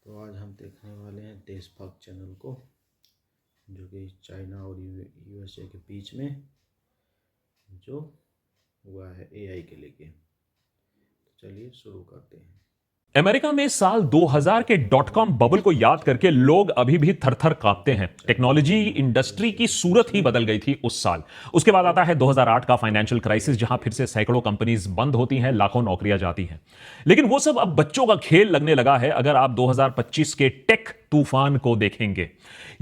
तो आज हम देखने वाले हैं देशभक्त चैनल को, जो कि चाइना और यूएसए के बीच में जो हुआ है एआई के लेके। तो चलिए शुरू करते हैं। अमेरिका में साल 2000 के डॉट कॉम बबल को याद करके लोग अभी भी थर-थर कांपते हैं। टेक्नोलॉजी इंडस्ट्री की सूरत ही बदल गई थी उस साल। उसके बाद आता है 2008 का फाइनेंशियल क्राइसिस, जहां फिर से सैकड़ों कंपनीज बंद होती हैं, लाखों नौकरियां जाती हैं। लेकिन वो सब अब बच्चों का खेल लगने लगा है अगर आप 2025 के टेक तूफान को देखेंगे।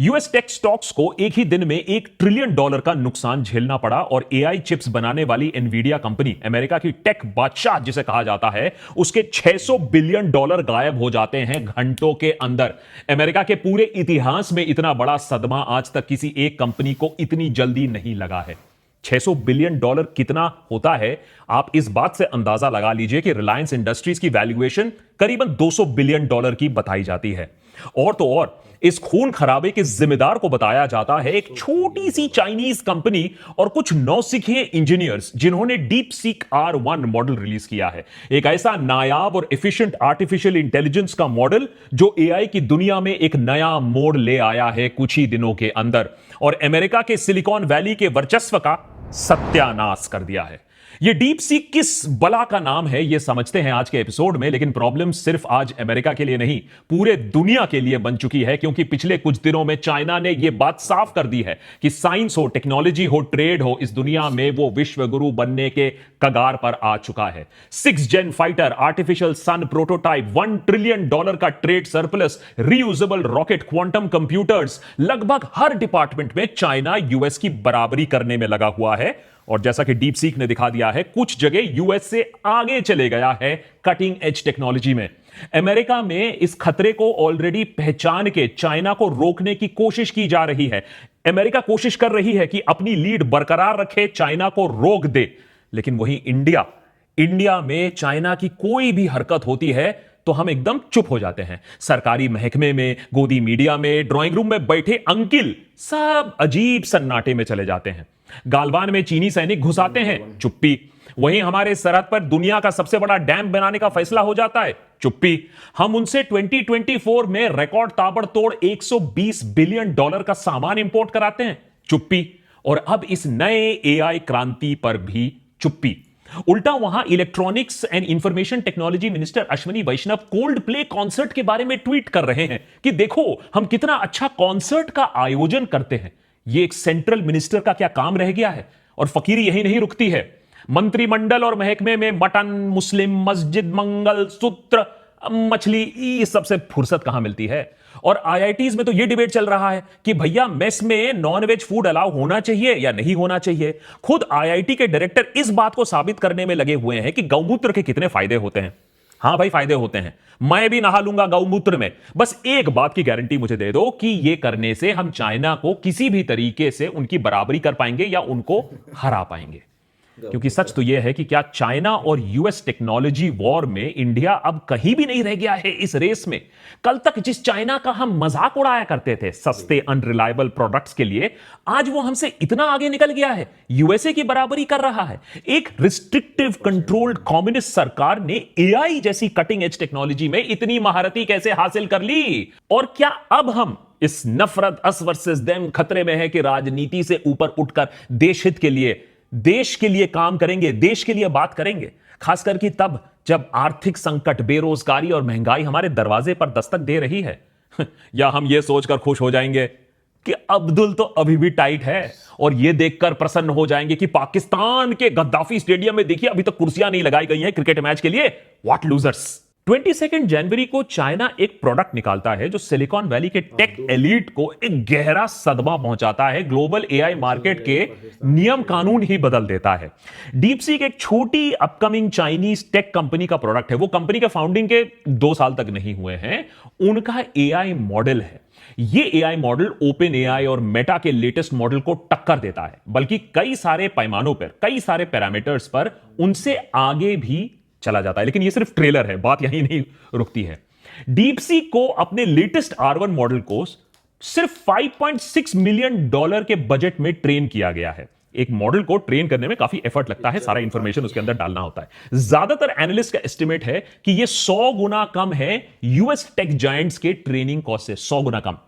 यूएस टेक स्टॉक्स को एक ही दिन में $1 ट्रिलियन का नुकसान झेलना पड़ा और एआई चिप्स बनाने वाली एनवीडिया कंपनी, अमेरिका की टेक बादशाह जिसे कहा जाता है, उसके $600 बिलियन गायब हो जाते हैं घंटों के अंदर। अमेरिका के पूरे इतिहास में इतना बड़ा सदमा आज तक किसी एक कंपनी को इतनी जल्दी नहीं लगा है। $600 बिलियन कितना होता है, आप इस बात से अंदाजा लगा लीजिए कि रिलायंस इंडस्ट्रीज की वैल्यूएशन करीबन $200 बिलियन की बताई जाती है। और तो और इस खून खराबे के जिम्मेदार को बताया जाता है एक छोटी सी चाइनीज कंपनी और कुछ नौसिखिए इंजीनियर्स, जिन्होंने deep seek R1 model release किया है। एक ऐसा नायाब और एफिशिएंट आर्टिफिशियल इंटेलिजेंस का मॉडल जो एआई की दुनिया में एक नया मोड़ ले आया है कुछ ही दिनों के अंदर, और अमेरिका के सिलिकॉन वैली के वर्चस्व का सत्यानाश कर दिया है। ये डीप सीक किस बला का नाम है, ये समझते हैं आज के एपिसोड में। लेकिन प्रॉब्लम सिर्फ आज अमेरिका के लिए नहीं, पूरे दुनिया के लिए बन चुकी है, क्योंकि पिछले कुछ दिनों में चाइना ने यह बात साफ कर दी है कि साइंस हो, टेक्नोलॉजी हो, ट्रेड हो, इस दुनिया में वो विश्व गुरु बनने के कगार पर आ चुका है। 6th gen fighter, artificial sun prototype, $1 trillion का trade surplus, reusable rocket, quantum computers, लगभग हर डिपार्टमेंट में चाइना यूएस की बराबरी करने में लगा हुआ है। और जैसा कि डीप सीक ने दिखा दिया है, कुछ जगह यूएस से आगे चले गया है कटिंग एज टेक्नोलॉजी में। अमेरिका में इस खतरे को ऑलरेडी पहचान के चाइना को रोकने की कोशिश की जा रही है। अमेरिका कोशिश कर रही है कि अपनी लीड बरकरार रखे, चाइना को रोक दे। लेकिन वही इंडिया में चाइना की कोई भी हरकत होती है तो हम एकदम चुप हो जाते हैं। सरकारी महकमे में, गोदी मीडिया में, ड्राइंग रूम में बैठे अंकिल सब अजीब सन्नाटे में चले जाते हैं। गालवान में चीनी सैनिक घुस आते हैं, चुप्पी। वहीं हमारे सरहद पर दुनिया का सबसे बड़ा डैम बनाने का फैसला हो जाता है, चुप्पी। हम उनसे 2024 में रिकॉर्ड ताबड़तोड़ $120 बिलियन का सामान इंपोर्ट कराते हैं, चुप्पी। और अब इस नए एआई क्रांति पर भी चुप्पी। उल्टा वहां electronics and information technology minister Ashwini Vaishnaw Coldplay concert के बारे में ट्वीट कर रहे हैं कि देखो हम कितना अच्छा कॉन्सर्ट का आयोजन करते हैं। ये एक सेंट्रल मिनिस्टर का क्या काम रह गया है? और फकीरी यही नहीं रुकती है। मंत्रिमंडल और महकमे में मटन, मुस्लिम, मस्जिद, मंगल सूत्र, मछली, ये सबसे फुर्सत कहां मिलती है? और आईआईटीज में तो यह डिबेट चल रहा है कि भैया मेस में नॉनवेज फूड अलाउ होना चाहिए या नहीं होना चाहिए। खुद आईआईटी के डायरेक्टर इस बात को साबित करने में लगे हुए हैं कि गौमूत्र के कितने फायदे होते हैं। हां भाई, फायदे होते हैं। मैं भी नहा लूंगा गौमूत्र में। बस एक बात की गारंटी मुझे दे दो कि यह करने से हम चाइना को किसी भी तरीके से उनकी बराबरी कर पाएंगे या उनको हरा पाएंगे। क्योंकि सच तो यह है कि क्या चाइना और यूएस टेक्नोलॉजी वॉर में इंडिया अब कहीं भी नहीं रह गया है इस रेस में। कल तक जिस चाइना का हम मजाक उड़ाया करते थे सस्ते अनरिलायबल प्रोडक्ट्स के लिए, आज वो हमसे इतना आगे निकल गया है, यूएसए की बराबरी कर रहा है। एक रिस्ट्रिक्टिव कंट्रोल्ड कम्युनिस्ट सरकार ने एआई जैसी कटिंग एज टेक्नोलॉजी में इतनी महारती कैसे हासिल कर ली? और क्या अब हम इस नफरत अस वर्सेस देम खतरे में है कि राजनीति से ऊपर उठकर देश हित के लिए, देश के लिए काम करेंगे, देश के लिए बात करेंगे? खासकर कि तब जब आर्थिक संकट, बेरोजगारी और महंगाई हमारे दरवाजे पर दस्तक दे रही है। या हम यह सोचकर खुश हो जाएंगे कि अब्दुल तो अभी भी टाइट है, और यह देखकर प्रसन्न हो जाएंगे कि पाकिस्तान के गद्दाफी स्टेडियम में देखिए अभी तक कुर्सियां नहीं लगाई गई हैं क्रिकेट मैच के लिए। What losers. 22 जनवरी को चाइना एक प्रोडक्ट निकालता है जो सिलिकॉन वैली के टेक एलीट को एक गहरा सदमा पहुंचाता है। ग्लोबल एआई मार्केट के नियम कानून ही बदल देता है। डीपसीक एक छोटी अपकमिंग चाइनीज टेक कंपनी का प्रोडक्ट है। वो कंपनी के फाउंडिंग के 2 साल तक नहीं हुए हैं। उनका एआई मॉडल है। ये एआई मॉडल ओपन एआई और मेटा के लेटेस्ट मॉडल को टक्कर देता है, बल्कि कई सारे पैमानों पर, कई सारे पैरामीटर्स पर उनसे आगे भी चला जाता है। लेकिन ये सिर्फ ट्रेलर है, बात यहीं नहीं रुकती है। डीपसीक को अपने लेटेस्ट R1 मॉडल को सिर्फ $5.6 मिलियन के बजट में ट्रेन किया गया है। एक मॉडल को ट्रेन करने में काफी एफर्ट लगता है, सारा इंफॉर्मेशन उसके अंदर डालना होता है। ज्यादातर एनालिस्ट का एस्टिमेट है कि ये 100 गुना कम है यूएस टेक जायंट्स के ट्रेनिंग कॉस्ट से, 100 गुना कम।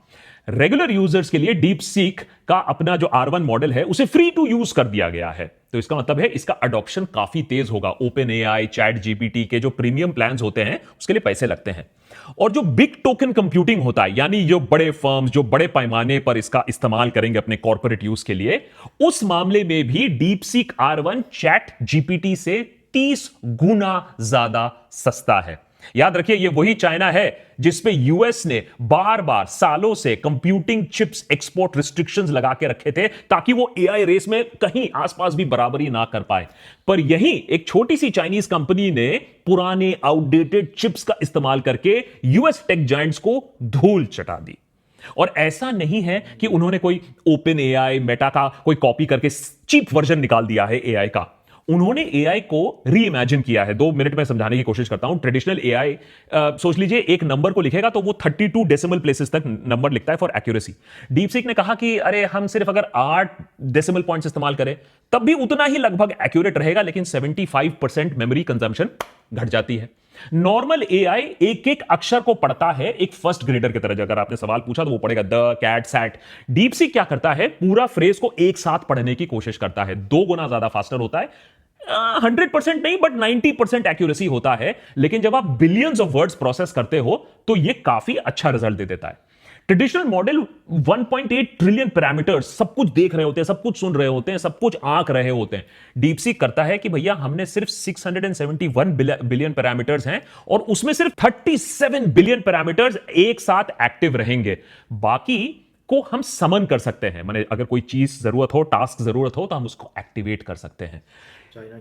रेगुलर यूजर्स के लिए डीप सीक का अपना जो R1 मॉडल है उसे फ्री टू यूज कर दिया गया है, तो इसका मतलब है इसका अडॉप्शन काफी तेज होगा। ओपन एआई, चैट जीपीटी के जो प्रीमियम प्लान्स होते हैं उसके लिए पैसे लगते हैं। और जो बिग टोकन कंप्यूटिंग होता है, यानी जो बड़े फर्म्स जो बड़े पैमाने पर इसका इस्तेमाल करेंगे अपने कॉर्पोरेट यूज के लिए, उस मामले में भी deep seek R1 chat GPT से 30 गुना ज्यादा सस्ता है। याद रखिए, ये वही चाइना है जिसपे यूएस ने बार बार सालों से कंप्यूटिंग चिप्स एक्सपोर्ट रिस्ट्रिक्शंस लगा के रखे थे ताकि वो एआई रेस में कहीं आसपास भी बराबरी ना कर पाए। पर यही एक छोटी सी चाइनीज कंपनी ने पुराने आउटडेटेड चिप्स का इस्तेमाल करके यूएस टेक जायंट्स को धूल चटा दी। और ऐसा नहीं है कि उन्होंने कोई ओपन एआई, मेटा का कोई कॉपी करके चीप वर्जन निकाल दिया है एआई का। उन्होंने एआई को री इमेजिन किया है। 2 मिनट में समझाने की कोशिश करता हूं। ट्रेडिशनल एआई सोच लीजिए एक नंबर को लिखेगा तो वो 32 डेसिमल प्लेसेस तक नंबर लिखता है फॉर एक्यूरेसी। डीपसीक ने कहा कि अरे हम सिर्फ अगर 8 डेसिमल पॉइंट्स इस्तेमाल करें तब भी उतना ही लगभग एक्यूरेट रहेगा, लेकिन 75% मेमोरी कंजम्पशन घट जाती है। नॉर्मल एआई एक एक अक्षर को पढ़ता है एक फर्स्ट ग्रेडर की तरह। अगर आपने सवाल पूछा तो वो पढ़ेगा द, कैट, सैट। डीपसीक क्या करता है, पूरा फ्रेज को एक साथ पढ़ने की कोशिश करता है। 2 गुना ज्यादा फास्टर होता है। 100% नहीं बट 90% एक्यूरेसी होता है। लेकिन जब आप बिलियंस ऑफ वर्ड्स प्रोसेस करते हो तो यह काफी अच्छा रिजल्ट दे देता है। ट्रेडिशनल मॉडल 1.8 ट्रिलियन पैरामीटर्स, सब कुछ देख रहे होते हैं, सब कुछ सुन रहे होते हैं, सब कुछ आंक रहे होते हैं। डीपसीक करता है कि भैया हमने सिर्फ 671 बिलियन पैरामीटर्स हैं और उसमें सिर्फ 37 बिलियन पैरामीटर्स एक साथ एक्टिव रहेंगे। बाकी को हम समन कर सकते हैं, माने अगर कोई चीज जरूरत हो, टास्क जरूरत हो तो हम उसको एक्टिवेट कर सकते हैं।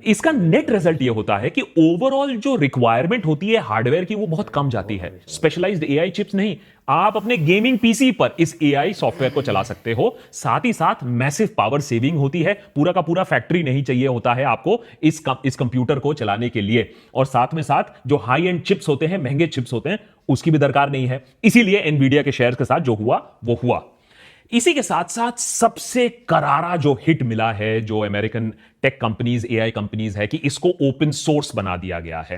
इसका नेट रिजल्ट यह होता है कि ओवरऑल जो रिक्वायरमेंट होती है हार्डवेयर की वो बहुत कम जाती है। स्पेशलाइज्ड एआई चिप्स नहीं, आप अपने गेमिंग पीसी पर इस एआई सॉफ्टवेयर को चला सकते हो। साथ ही साथ मैसिव पावर सेविंग होती है। पूरा का पूरा फैक्ट्री नहीं चाहिए होता है आपको इस कंप्यूटर को चलाने के लिए। और साथ में साथ जो हाई एंड चिप्स होते हैं, महंगे चिप्स होते हैं, उसकी भी दरकार नहीं है। इसीलिए एनवीडिया के शेयर के साथ जो हुआ वो हुआ। इसी के साथ साथ सबसे करारा जो हिट मिला है जो American tech companies, AI companies है, कि इसको ओपन सोर्स बना दिया गया है।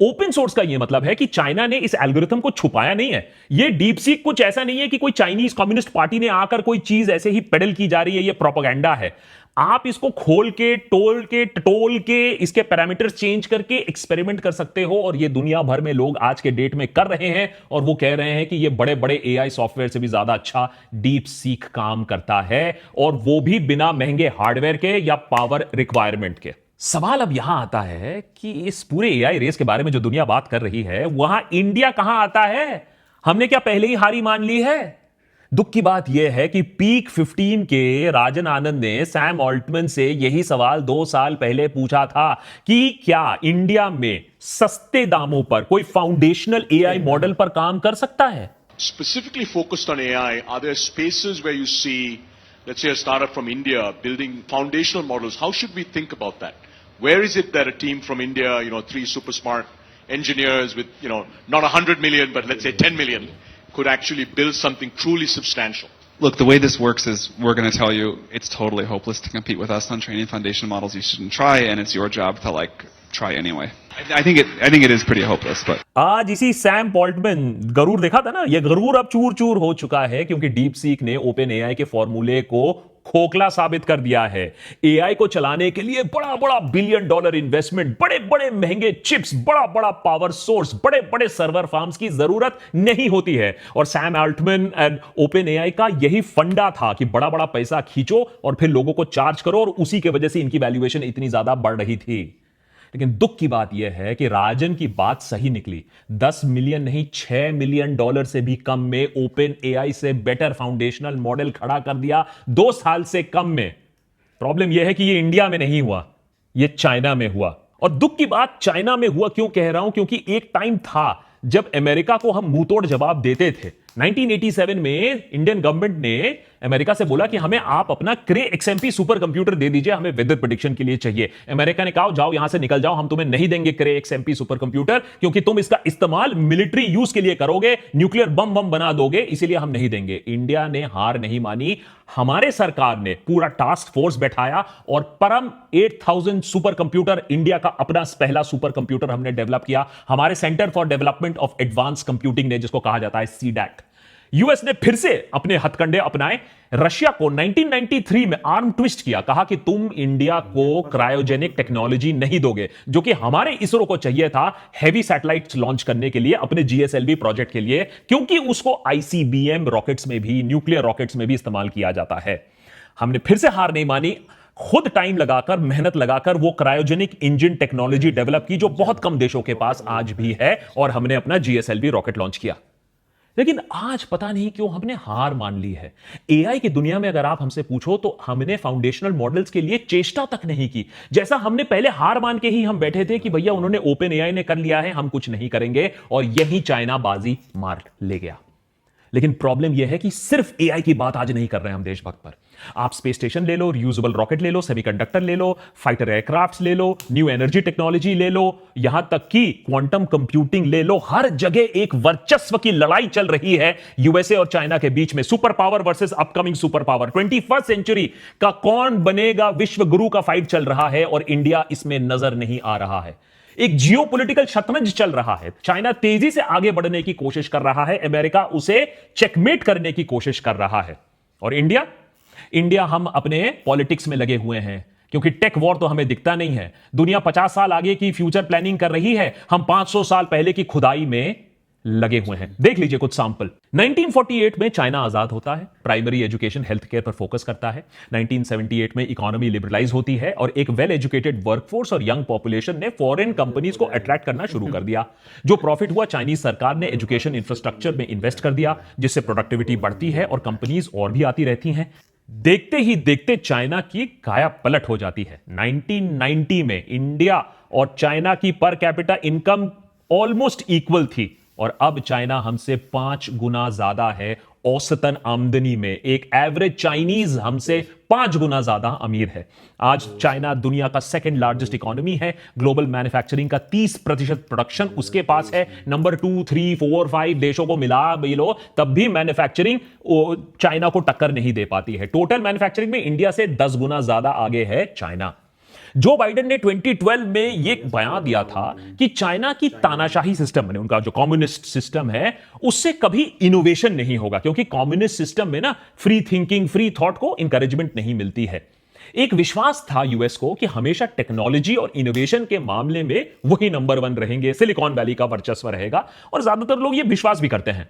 ओपन सोर्स का यह मतलब है कि चाइना ने इस एल्गोरिथम को छुपाया नहीं है। यह डीपसीक कुछ ऐसा नहीं है कि कोई चाइनीज कम्युनिस्ट पार्टी ने आकर कोई चीज ऐसे ही पेडल की जा रही है, यह प्रोपेगेंडा है। आप इसको खोल के, टटोल के इसके पैरामीटर्स चेंज करके एक्सपेरिमेंट कर सकते हो। और ये दुनिया भर में लोग आज के डेट में कर रहे हैं और वो कह रहे हैं कि ये बड़े बड़े एआई सॉफ्टवेयर से भी ज्यादा अच्छा डीपसीक काम करता है, और वो भी बिना महंगे हार्डवेयर के या पावर रिक्वायरमेंट के। सवाल अब यहां आता है कि इस पूरे एआई रेस के बारे में जो दुनिया बात कर रही है, वहां इंडिया कहां आता है? हमने क्या पहले ही हारी मान ली है? दुख की बात यह है कि पीक 15 के राजन आनंद ने सैम ऑल्टमैन से यही सवाल 2 साल पहले पूछा था कि क्या इंडिया में सस्ते दामों पर कोई फाउंडेशनल एआई मॉडल पर काम कर सकता है? Specifically focused on AI, are there spaces where you see, let's say, a startup from India building foundational models? How should we think about that? Where is it that a team from India, 3 super smart engineers with, not 100 million, but let's say 10 million, could actually build something truly substantial? Look, the way this works is we're going to tell you it's totally hopeless to compete with us on training foundation models. You shouldn't try, and it's your job to try anyway. I think it is pretty hopeless, but आज इसी Sam Altman, गरूर देखा था ना, ये गरूर अब चूर चूर हो चुका है क्योंकि डीपसीक ने ओपन एआई के फॉर्मूले को खोखला साबित कर दिया है। एआई को चलाने के लिए बड़ा बड़ा $billion इन्वेस्टमेंट, बड़े बड़े महंगे चिप्स, बड़ा बड़ा पावर सोर्स, बड़े बड़े सर्वर फार्म्स की जरूरत नहीं होती है। और Sam Altman and open AI का यही फंडा था कि बड़ा बड़ा पैसा खींचो और फिर लोगों को चार्ज करो, और उसी की वजह से इनकी वैल्यूएशन इतनी ज्यादा बढ़ रही थी। लेकिन दुख की बात यह है कि राजन की बात सही निकली। 10 मिलियन नहीं, $6 मिलियन से भी कम में ओपन एआई से बेटर फाउंडेशनल मॉडल खड़ा कर दिया 2 साल से कम में। प्रॉब्लम यह है कि यह इंडिया में नहीं हुआ, यह चाइना में हुआ। और दुख की बात चाइना में हुआ क्यों कह रहा हूं, क्योंकि एक टाइम था जब अमेरिका को हम मुंहतोड़ जवाब देते थे। 1987 में इंडियन गवर्नमेंट ने अमेरिका से बोला कि हमें आप अपना क्रे XMP सुपर कंप्यूटर दे दीजिए, हमें वेदर प्रेडिक्शन के लिए चाहिए। अमेरिका ने कहा जाओ यहां से निकल जाओ, हम तुम्हें नहीं देंगे क्रे XMP सुपर कंप्यूटर, क्योंकि तुम इसका इस्तेमाल मिलिट्री यूज के लिए करोगे, न्यूक्लियर बम बना दोगे, इसीलिए हम नहीं देंगे। इंडिया ने हार नहीं मानी, हमारे सरकार ने पूरा टास्क फोर्स बैठाया और परम 8000 सुपर कंप्यूटर, इंडिया का अपना पहला सुपर कंप्यूटर हमने डेवलप किया। हमारे centre for development of advance computing ने, जिसको कहा जाता है CDAC। यूएस ने फिर से अपने हथकंडे अपनाए, रशिया को 1993 में आर्म ट्विस्ट किया, कहा कि तुम इंडिया को क्रायोजेनिक टेक्नोलॉजी नहीं दोगे, जो कि हमारे इसरो को चाहिए था हैवी सैटेलाइट्स लॉन्च करने के लिए, अपने GSLV प्रोजेक्ट के लिए, क्योंकि उसको ICBM रॉकेट्स में भी, न्यूक्लियर रॉकेट्स में भी इस्तेमाल किया जाता है। हमने फिर से हार नहीं मानी, खुद टाइम लगाकर, मेहनत लगाकर वो क्रायोजेनिक इंजन टेक्नोलॉजी डेवलप की, जो बहुत कम देशों के पास आज भी है, और हमने अपना GSLV रॉकेट लॉन्च किया। लेकिन आज पता नहीं क्यों हमने हार मान ली है। AI की दुनिया में अगर आप हमसे पूछो तो हमने फाउंडेशनल मॉडल्स के लिए चेष्टा तक नहीं की। जैसा हमने पहले हार मान के ही हम बैठे थे कि भैया उन्होंने OpenAI ने कर लिया है, हम कुछ नहीं करेंगे, और यही चाइना बाजी मार ले गया। लेकिन प्रॉब्लम यह है कि सिर्फ AI की बात आज नहीं कर रहे हैं हम देशभक्त पर। आप स्पेस स्टेशन ले लो, रियूजेबल रॉकेट ले लो, सेमीकंडक्टर ले लो, फाइटर एयरक्राफ्ट ले लो, न्यू एनर्जी टेक्नोलॉजी ले लो, यहां तक कि क्वांटम कंप्यूटिंग ले लो। हर जगह एक वर्चस्व की लड़ाई चल रही है USA और चाइना के बीच में। Super power versus upcoming super power, 21st century का कौन बनेगा विश्व गुरु का फाइट चल रहा है, और इंडिया इसमें नजर नहीं आ रहा है। एक जियोपॉलिटिकल शतरंज चल रहा है। चाइना तेजी से आगे बढ़ने की कोशिश कर रहा है, अमेरिका उसे चेकमेट करने की कोशिश कर रहा है, और इंडिया हम अपने पॉलिटिक्स में लगे हुए हैं, क्योंकि टेक वॉर तो हमें दिखता नहीं है। दुनिया 50 साल आगे की फ्यूचर प्लानिंग कर रही है, हम 500 साल पहले की खुदाई में लगे हुए हैं। देख लीजिए कुछ सैंपल। 1948 में चाइना आजाद होता है, प्राइमरी एजुकेशन हेल्थ केयर पर फोकस करता है। 1978 में इकोनॉमी लिबरलाइज होती है और एक वेल एजुकेटेड वर्कफोर्स और यंग पॉपुलेशन ने फॉरेन कंपनीज को अट्रैक्ट करना शुरू कर दिया। जो प्रॉफिट हुआ, चाइनीज सरकार ने एजुकेशन इंफ्रास्ट्रक्चर में इन्वेस्ट कर दिया, जिससे प्रोडक्टिविटी बढ़ती है और कंपनीज और भी आती रहती हैं। देखते ही देखते चाइना की काया पलट हो जाती है। 1990 में इंडिया और चाइना की per capita income almost equal थी, और अब चाइना हमसे 5 गुना ज्यादा है औसतन आमदनी में। एक एवरेज चाइनीज हमसे 5 गुना ज्यादा अमीर है। आज चाइना दुनिया का सेकंड लार्जेस्ट इकोनॉमी है। ग्लोबल मैन्युफैक्चरिंग का 30% प्रोडक्शन उसके पास है। नंबर 2, 3, 4, 5 देशों को मिला भी लो, तब भी मैन्युफैक्चरिंग चाइना को टक्कर नहीं दे पाती है। टोटल मैन्युफैक्चरिंग में इंडिया से 10 गुना ज्यादा आगे है चाइना। जो बाइडेन ने 2012 में यह बयान दिया था कि चाइना की तानाशाही सिस्टम में, उनका जो कम्युनिस्ट सिस्टम है, उससे कभी इनोवेशन नहीं होगा, क्योंकि कम्युनिस्ट सिस्टम में ना फ्री थिंकिंग, फ्री थॉट को इंकरेजमेंट नहीं मिलती है। एक विश्वास था यूएस को कि हमेशा टेक्नोलॉजी और इनोवेशन के मामले में वही नंबर 1 रहेंगे, सिलिकॉन वैली का वर्चस्व रहेगा, और ज्यादातर लोग यह विश्वास भी करते हैं।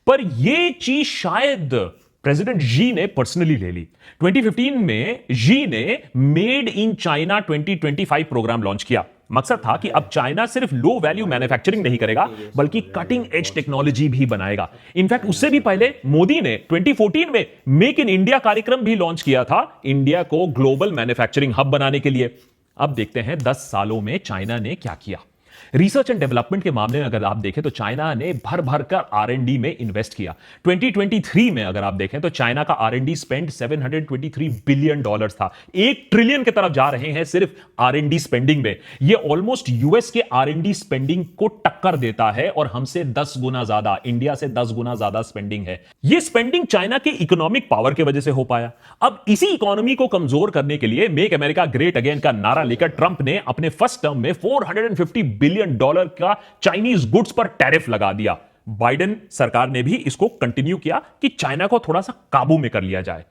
पर यह चीज शायद प्रेसिडेंट जी ने पर्सनली ले ली। 2015 में जी ने made in China 2025 program launch किया। मकसद था कि अब चाइना सिर्फ लो वैल्यू मैन्युफैक्चरिंग नहीं करेगा, बल्कि कटिंग एज टेक्नोलॉजी भी बनाएगा। इनफैक्ट उससे भी पहले मोदी ने 2014 में मेक इन इंडिया कार्यक्रम भी लॉन्च किया था, इंडिया को ग्लोबल मैन्युफैक्चरिंग हब बनाने के लिए। अब देखते हैं 10 सालों में चाइना ने क्या किया। रिसर्च एंड डेवलपमेंट के मामले में अगर आप देखें तो चाइना ने भर भर कर R&D में इन्वेस्ट किया। 2023 में अगर आप देखें तो चाइना का R&D स्पेंड $723 बिलियन था। 1 ट्रिलियन की तरफ जा रहे हैं सिर्फ R&D स्पेंडिंग में। यह ऑलमोस्ट यूएस के R&D स्पेंडिंग को टक्कर देता है, और हमसे 10 गुना ज्यादा, इंडिया से 10 गुना ज्यादा स्पेंडिंग है। यह स्पेंडिंग चाइना के इकोनॉमिक पावर की वजह से हो पाया। अब इसी इकोनॉमी को कमजोर करने के लिए मेक अमेरिका ग्रेट अगेन का नारा लेकर ट्रंप ने अपने फर्स्ट टर्म में $450 बिलियन का चाइनीज गुड्स पर टैरिफ लगा दिया। बाइडेन सरकार ने भी इसको कंटिन्यू किया कि चाइना को थोड़ा सा काबू में कर लिया जाए।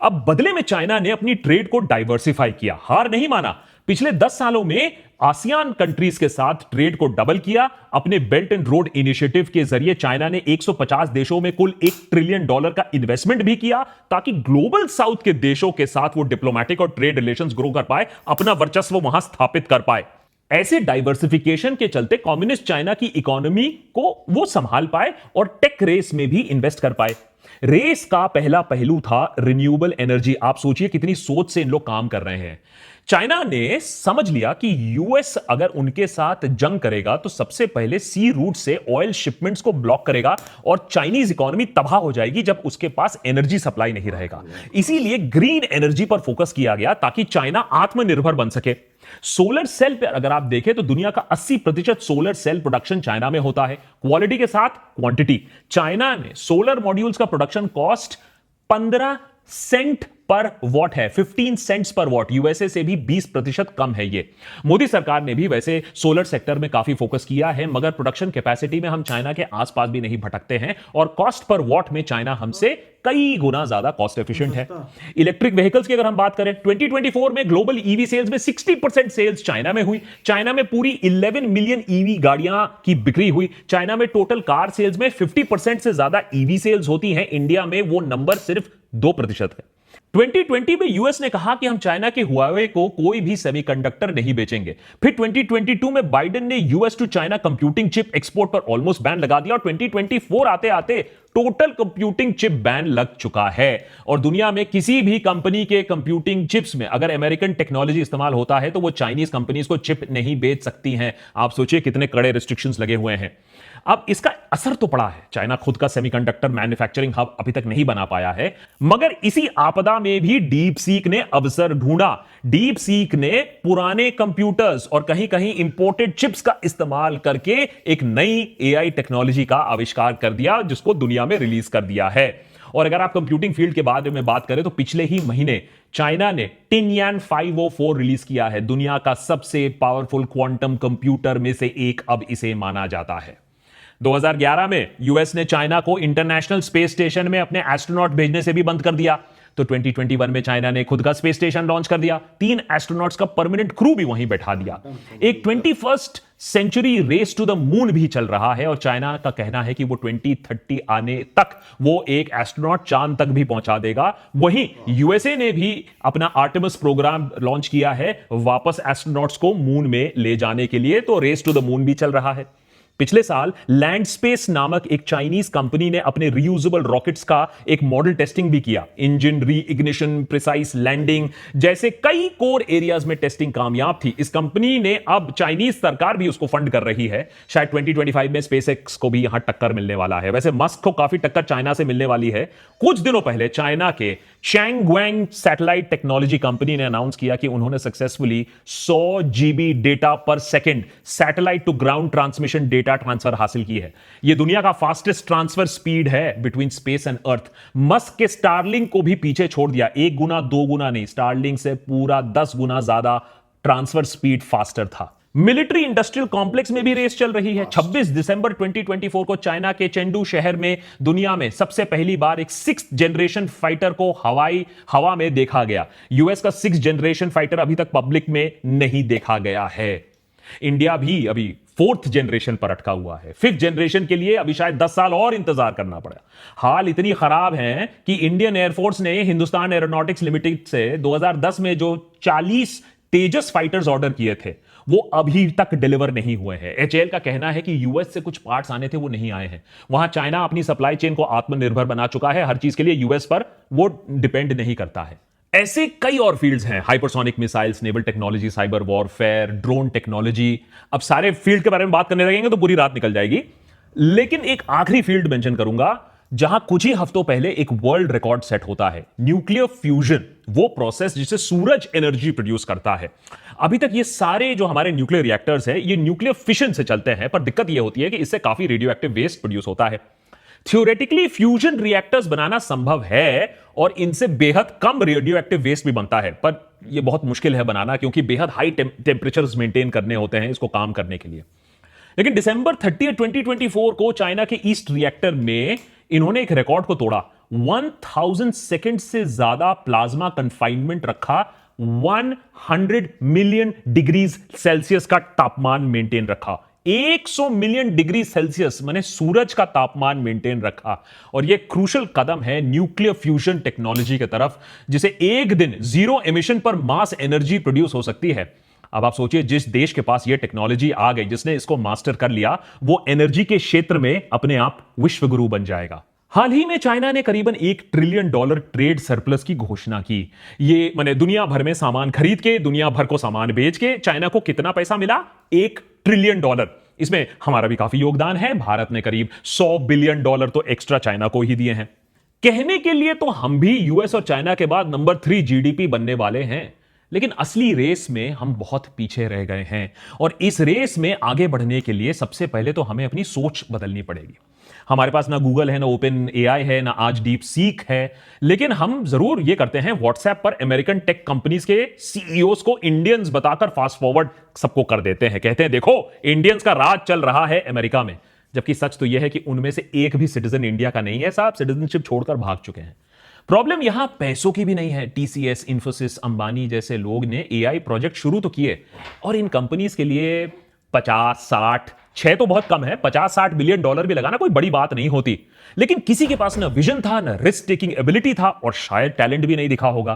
अब बदले में चाइना ने अपनी ट्रेड को डाइवर्सिफाई किया, हार नहीं माना। पिछले 10 सालों में आसियान कंट्रीज के साथ ट्रेड को डबल किया। अपने बेल्ट एंड रोड इनिशिएटिव के जरिए चाइना ने 150 देशों में कुल $1 ट्रिलियन का इन्वेस्टमेंट भी किया, ताकि ग्लोबल साउथ के देशों के साथ वो डिप्लोमेटिक और ट्रेड रिलेशंस ग्रो कर पाए, अपना वर्चस्व वहां स्थापित कर पाए। ऐसे डाइवर्सिफिकेशन के चलते कम्युनिस्ट चाइना की इकोनॉमी को वो संभाल पाए और टेक रेस में भी इन्वेस्ट कर पाए। रेस का पहला पहलू था रिन्यूएबल एनर्जी। आप सोचिए कितनी सोच से इन लोग काम कर रहे हैं। चाइना ने समझ लिया कि यूएस अगर उनके साथ जंग करेगा तो सबसे पहले सी रूट से ऑयल शिपमेंट्स को ब्लॉक करेगा और चाइनीज इकोनॉमी तबाह हो जाएगी जब उसके पास एनर्जी सप्लाई नहीं रहेगा। इसीलिए ग्रीन एनर्जी पर फोकस किया गया ताकि चाइना आत्मनिर्भर बन सके। सोलर सेल पर अगर आप देखें तो दुनिया का 80% सोलर सेल प्रोडक्शन चाइना में होता है। क्वालिटी के साथ क्वांटिटी। चाइना ने सोलर मॉड्यूल्स का प्रोडक्शन कॉस्ट 15 सेंट पर वॉट है, 15 सेंट्स पर वॉट। यूएसए से भी 20% कम है ये। मोदी सरकार ने भी वैसे सोलर सेक्टर में काफी फोकस किया है, मगर प्रोडक्शन कैपेसिटी में हम चाइना के आसपास भी नहीं भटकते हैं और कॉस्ट पर वॉट में चाइना हमसे कई गुना ज्यादा कॉस्ट एफिशिएंट है। इलेक्ट्रिक व्हीकल्स की अगर हम बात करें, 2024 में ग्लोबल ईवी सेल्स में 60% सेल्स चाइना में हुई। चाइना में पूरी 11 मिलियन ईवी गाड़ियां की बिक्री हुई। चाइना में टोटल कार सेल्स में 50% से ज्यादा ईवी सेल्स होती हैं। इंडिया में वो नंबर सिर्फ 2% है। 2020 में यूएस ने कहा कि हम चाइना के हुआवे को कोई भी सेमीकंडक्टर नहीं बेचेंगे। फिर 2022 में बाइडेन ने US to China computing chip export पर ऑलमोस्ट बैन लगा दिया और 2024 आते आते टोटल कंप्यूटिंग चिप बैन लग चुका है। और दुनिया में किसी भी कंपनी के कंप्यूटिंग चिप्स में अगर अमेरिकन टेक्नोलॉजी इस्तेमाल होता है तो वो चाइनीज कंपनीज को चिप नहीं बेच सकती हैं। आप सोचिए कितने कड़े रिस्ट्रिक्शंस लगे हुए हैं। अब इसका असर तो पड़ा है। चाइना खुद का सेमीकंडक्टर मैन्युफैक्चरिंग हब अभी तक नहीं बना पाया है, मगर इसी आपदा में भी डीप सीक ने अवसर ढूंढा। डीप सीक ने पुराने कंप्यूटर्स और कहीं कहीं इंपोर्टेड चिप्स का इस्तेमाल करके एक नई एआई टेक्नोलॉजी का आविष्कार कर दिया, जिसको दुनिया में रिलीज कर दिया है। और अगर आप कंप्यूटिंग फील्ड के बारे में बात करें तो पिछले ही महीने चाइना ने टिनयान 504 रिलीज किया है। दुनिया का सबसे पावरफुल क्वांटम कंप्यूटर में से एक अब इसे माना जाता है। 2011 में यूएस ने चाइना को इंटरनेशनल स्पेस स्टेशन में अपने एस्ट्रोनॉट भेजने से भी बंद कर दिया। तो 2021 में चाइना ने खुद का स्पेस स्टेशन लॉन्च कर दिया। 3 एस्ट्रोनॉट्स का परमानेंट क्रू भी वहीं बैठा दिया। एक 21st century race to the moon भी चल रहा है और चाइना का कहना है कि वो 2030 आने तक वो एक एस्ट्रोनॉट चांद तक भी पहुंचा देगा। वहीं यूएसए ने भी अपना आर्टेमिस प्रोग्राम लॉन्च किया है वापस एस्ट्रोनॉट्स को मून में ले जाने के लिए। तो रेस टू द मून भी चल रहा है। पिछले साल लैंड स्पेस नामक एक चाइनीज कंपनी ने अपने रीयूजेबल रॉकेट्स का एक मॉडल टेस्टिंग भी किया। इंजन री-इग्निशन, प्रिसाइज लैंडिंग जैसे कई कोर एरियाज में टेस्टिंग कामयाब थी। इस कंपनी ने अब चाइनीज सरकार भी उसको फंड कर रही है। शायद 2025 में स्पेसएक्स को भी यहां टक्कर मिलने वाला है। वैसे मस्क को काफी टक्कर चाइना से मिलने वाली है। कुछ दिनों पहले चाइना के चैंगवेंग सैटेलाइट टेक्नोलॉजी कंपनी ने अनाउंस किया कि उन्होंने सक्सेसफुली 100 GB डेटा पर second satellite to ground transmission data transfer हासिल की है। यह दुनिया का फास्टेस्ट ट्रांसफर स्पीड है between space and earth. Musk के स्टारलिंक को भी पीछे छोड़ दिया। 1 गुना 2 गुना नहीं, स्टारलिंक से पूरा 10 गुना ज्यादा ट्रांसफर स्पीड फास्टर था। मिलिट्री इंडस्ट्रियल कॉम्प्लेक्स में भी रेस चल रही है। 26 दिसंबर 2024 को चाइना के चेंडू शहर में दुनिया में सबसे पहली बार एक 6th जनरेशन फाइटर को हवा में देखा गया। यूएस का 6th जनरेशन फाइटर अभी तक पब्लिक में नहीं देखा गया है। इंडिया भी अभी 4th जनरेशन पर अटका हुआ है। 5th जनरेशन के लिए अभी शायद 10 साल और इंतजार करना पड़ा। हाल इतनी खराब है कि इंडियन एयरफोर्स ने हिंदुस्तान एरोनॉटिक्स लिमिटेड से 2010 में जो 40 तेजस फाइटर्स ऑर्डर किए थे वो अभी तक डिलीवर नहीं हुए हैं। एचएएल का कहना है कि यूएस से कुछ पार्ट्स आने थे वो नहीं आए हैं। वहां चाइना अपनी सप्लाई चेन को आत्मनिर्भर बना चुका है। हर चीज के लिए यूएस पर वो डिपेंड नहीं करता है। ऐसे कई और फील्ड्स हैं, hypersonic missiles, naval technology, cyber warfare, drone technology. अब सारे फील्ड के बारे में बात करने लगेंगे तो पूरी रात निकल जाएगी। लेकिन एक आखिरी फील्ड मेंशन करूंगा जहां कुछ ही हफ्तों पहले एक वर्ल्ड रिकॉर्ड सेट होता है, न्यूक्लियर फ्यूजन। वो प्रोसेस जिससे सूरज एनर्जी प्रोड्यूस करता है। अभी तक ये सारे जो हमारे न्यूक्लियर रिएक्टर्स हैं ये न्यूक्लियर फिशन से चलते हैं, पर दिक्कत ये होती है कि इससे काफी रेडियो एक्टिव वेस्ट प्रोड्यूस होता है। थ्योरेटिकली फ्यूजन रिएक्टर्स बनाना संभव है और इनसे बेहद कम रेडियो एक्टिव वेस्ट भी बनता है, पर यह बहुत मुश्किल है बनाना क्योंकि बेहद हाई टेम्परेचर्स मेंटेन करने होते हैं इसको काम करने के लिए। लेकिन दिसंबर 30, 2024 को चाइना के ईस्ट रिएक्टर में इन्होंने एक रिकॉर्ड को तोड़ा। 1000 सेकेंड से ज्यादा प्लाज्मा कंफाइनमेंट रखा। 100 मिलियन डिग्री सेल्सियस का तापमान मेंटेन रखा। 100 मिलियन डिग्री सेल्सियस माने सूरज का तापमान मेंटेन रखा। और यह क्रूशल कदम है न्यूक्लियर फ्यूजन टेक्नोलॉजी की तरफ, जिसे एक दिन जीरो एमिशन पर मास एनर्जी प्रोड्यूस हो सकती है। अब आप सोचिए, जिस देश के पास यह टेक्नोलॉजी आ गई, जिसने इसको मास्टर कर लिया, वो एनर्जी के क्षेत्र में अपने आप विश्व गुरु बन जाएगा। हाल ही में चाइना ने करीबन $1 ट्रिलियन ट्रेड सरप्लस की घोषणा की। ये माने दुनिया भर में सामान खरीद के, दुनिया भर को सामान बेच के चाइना को कितना पैसा मिला? $1 ट्रिलियन। इसमें हमारा भी काफी योगदान है। भारत ने करीब $100 बिलियन तो एक्स्ट्रा चाइना को ही दिए हैं। कहने के लिए तो हम भी यूएस और चाइना के बाद नंबर 3 जीडीपी बनने वाले हैं, लेकिन असली रेस में हम बहुत पीछे रह गए हैं। और इस रेस में आगे बढ़ने के लिए सबसे पहले तो हमें अपनी सोच बदलनी पड़ेगी। हमारे पास ना गूगल है, ना ओपन एआई है, ना आज डीप सीक है, लेकिन हम जरूर ये करते हैं, व्हाट्सएप पर अमेरिकन टेक कंपनीज के सीईओज को इंडियंस बताकर फास्ट फॉरवर्ड सबको कर देते हैं। कहते हैं देखो इंडियंस का राज चल रहा है अमेरिका में, जबकि सच तो यह है कि उनमें से एक भी सिटीजन इंडिया का नहीं है साहब, सिटीजनशिप छोड़कर भाग चुके हैं। प्रॉब्लम यहां पैसों की भी नहीं है। टीसीएस, इंफोसिस, अंबानी जैसे लोग ने एआई प्रोजेक्ट शुरू तो किए और इन कंपनीज के लिए 50, 60, 6 तो बहुत कम है, $50-60 बिलियन भी लगाना कोई बड़ी बात नहीं होती। लेकिन किसी के पास ना विजन था, ना रिस्क टेकिंग एबिलिटी था और शायद टैलेंट भी नहीं दिखा होगा।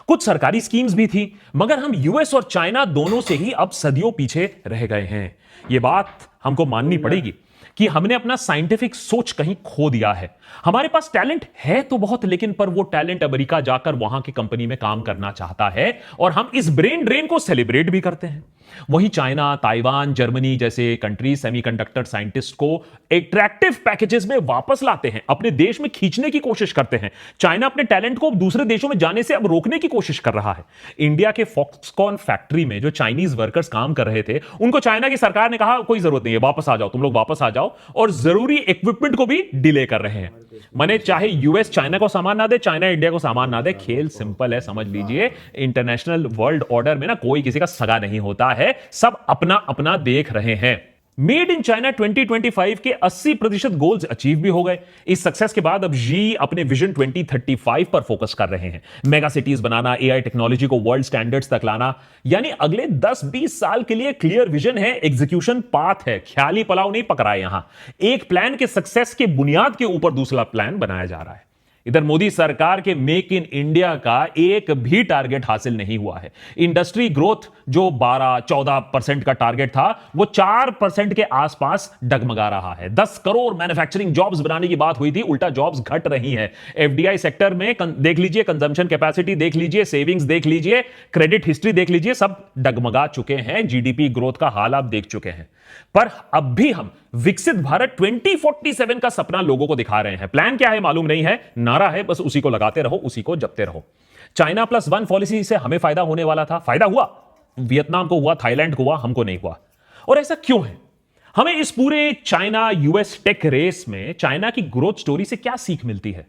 कुछ सरकारी स्कीम्स भी थी, मगर हम यूएस और चाइना दोनों से ही अब सदियों पीछे रह गए हैं। यह बात हमको माननी पड़ेगी कि हमने अपना साइंटिफिक सोच कहीं खो दिया है। हमारे पास टैलेंट है तो बहुत, लेकिन पर वो टैलेंट अमेरिका जाकर वहां की कंपनी में काम करना चाहता है और हम इस ब्रेन ड्रेन को सेलिब्रेट भी करते हैं। वहीं चाइना, ताइवान, जर्मनी जैसे कंट्री सेमीकंडक्टर साइंटिस्ट को एट्रैक्टिव पैकेजेस में वापस लाते हैं, अपने देश में खींचने की कोशिश करते हैं। चाइना अपने टैलेंट को दूसरे देशों में जाने से अब रोकने की कोशिश कर रहा है। इंडिया के फॉक्सकॉन फैक्ट्री में जो चाइनीज वर्कर्स काम कर रहे थे, उनको चाइना की सरकार ने कहा कोई जरूरत नहीं है, वापस आ जाओ, तुम लोग वापस आ जाओ, और जरूरी इक्विपमेंट को भी डिले कर रहे हैं। माने चाहे यूएस चाइना को सामान ना दे, चाइना इंडिया को सामान ना दे, खेल सिंपल है, समझ लीजिए। इंटरनेशनल वर्ल्ड ऑर्डर में ना कोई किसी का सगा नहीं होता है, सब अपना अपना देख रहे हैं। मेड इन चाइना 2025 के 80% गोल्स अचीव भी हो गए। इस सक्सेस के बाद अब जी अपने विजन 2035 पर फोकस कर रहे हैं। मेगा सिटीज बनाना, एआई टेक्नोलॉजी को वर्ल्ड स्टैंडर्ड्स तक लाना, यानी अगले 10-20 साल के लिए क्लियर विजन है, एग्जीक्यूशन पाथ है। ख्याली पलाव नहीं पक रहा है यहां। एक प्लान के सक्सेस के बुनियाद के ऊपर दूसरा प्लान बनाया जा रहा है। इधर मोदी सरकार के मेक इन इंडिया का एक भी टारगेट हासिल नहीं हुआ है। इंडस्ट्री ग्रोथ जो 12-14% का टारगेट था, वो 4% के आसपास डगमगा रहा है। 10 करोड़ मैन्युफैक्चरिंग जॉब्स बनाने की बात हुई थी, उल्टा जॉब्स घट रही हैं। एफडीआई सेक्टर में देख लीजिए, कंजम्पशन कैपेसिटी देख लीजिए, सेविंग्स देख लीजिए, क्रेडिट हिस्ट्री देख लीजिए, सब डगमगा चुके हैं। जीडीपी ग्रोथ का हाल आप देख चुके हैं। पर अब भी हम विकसित भारत 2047 का सपना लोगों को दिखा रहे हैं। प्लान क्या है मालूम नहीं है, नारा है, बस उसी को लगाते रहो, उसी को जपते रहो। चाइना प्लस वन पॉलिसी से हमें फायदा होने वाला था, फायदा हुआ, वियतनाम को हुआ, थाईलैंड को हुआ, हमको नहीं हुआ। और ऐसा क्यों है? हमें इस पूरे चाइना यूएस टेक रेस में चाइना की ग्रोथ स्टोरी से क्या सीख मिलती है?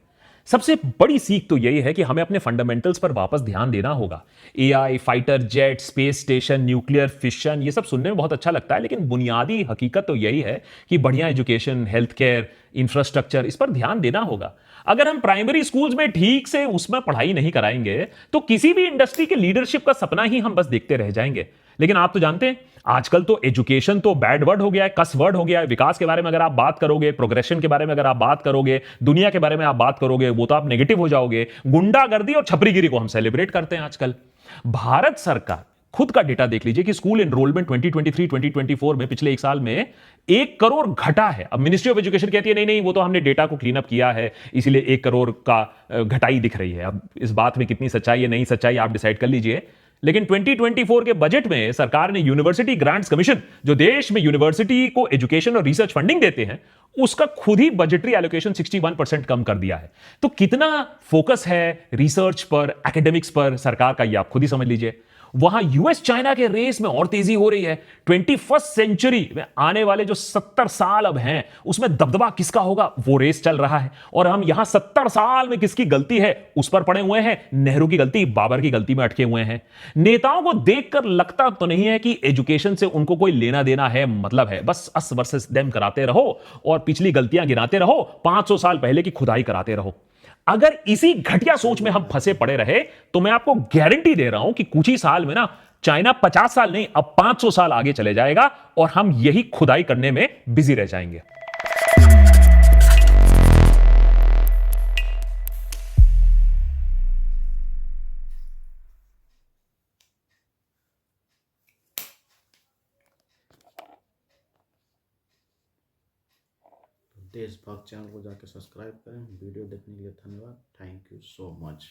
सबसे बड़ी सीख तो यही है कि हमें अपने फंडामेंटल्स पर वापस ध्यान देना होगा। AI, fighter jet, space station, nuclear fission, ये सब सुनने में बहुत अच्छा लगता है, लेकिन बुनियादी हकीकत तो यही है कि बढ़िया एजुकेशन, हेल्थ केयर, इंफ्रास्ट्रक्चर, इस पर ध्यान देना होगा। अगर हम प्राइमरी स्कूल्स में ठीक से उसमें पढ़ाई नहीं कराएंगे तो किसी भी इंडस्ट्री के लीडरशिप का सपना ही हम बस देखते रह जाएंगे। लेकिन आप तो जानते हैं आजकल तो एजुकेशन तो बैड वर्ड हो गया है, कस वर्ड हो गया है। विकास के बारे में अगर आप बात करोगे, प्रोग्रेशन के बारे में अगर आप बात करोगे, दुनिया के बारे में आप बात करोगे, वो तो आप नेगेटिव हो जाओगे। गुंडागर्दी और छपरीगिरी को हम सेलिब्रेट करते हैं आजकल। भारत सरकार खुद का डेटा देख लीजिए कि स्कूल एनरोलमेंट 2023-2024 में पिछले एक साल में 1 करोड़ घटा है। अब मिनिस्ट्री ऑफ एजुकेशन कहती है नहीं नहीं, वो तो हमने डेटा को क्लीन अप किया है, इसीलिए 1 करोड़ का घटाई दिख रही है। अब इस बात में कितनी सच्चाई है, नहीं सच्चाई, आप डिसाइड कर लीजिए। लेकिन 2024 के बजट में सरकार ने यूनिवर्सिटी ग्रांट्स कमीशन, जो देश में यूनिवर्सिटी को एजुकेशन और रिसर्च फंडिंग देते हैं, उसका खुद ही बजटरी एलोकेशन 61% कम कर दिया है। तो कितना फोकस है रिसर्च पर, एकेडमिक्स पर सरकार का, ये आप खुद ही समझ लीजिए। वहां यूएस चाइना के रेस में और तेजी हो रही है। 21st सेंचुरी में आने वाले जो 70 साल अब हैं, उसमें दबदबा किसका होगा, वो रेस चल रहा है। और हम यहां 70 साल में किसकी गलती है उस पर पड़े हुए हैं। नेहरू की गलती, बाबर की गलती में अटके हुए हैं। नेताओं को देखकर लगता तो नहीं है कि एजुकेशन से उनको कोई लेना देना है, मतलब है बस अस वर्सेस देम कराते रहो और पिछली गलतियां गिनाते रहो, 500 साल पहले की खुदाई कराते रहो। अगर इसी घटिया सोच में हम फंसे पड़े रहे तो मैं आपको गारंटी दे रहा हूं कि कुछ ही साल में ना चाइना 50 साल नहीं, अब 500 साल आगे चले जाएगा और हम यही खुदाई करने में बिजी रह जाएंगे। देशभक्त चैनल को जाके सब्सक्राइब करें। वीडियो देखने के लिए धन्यवाद। Thank you so much.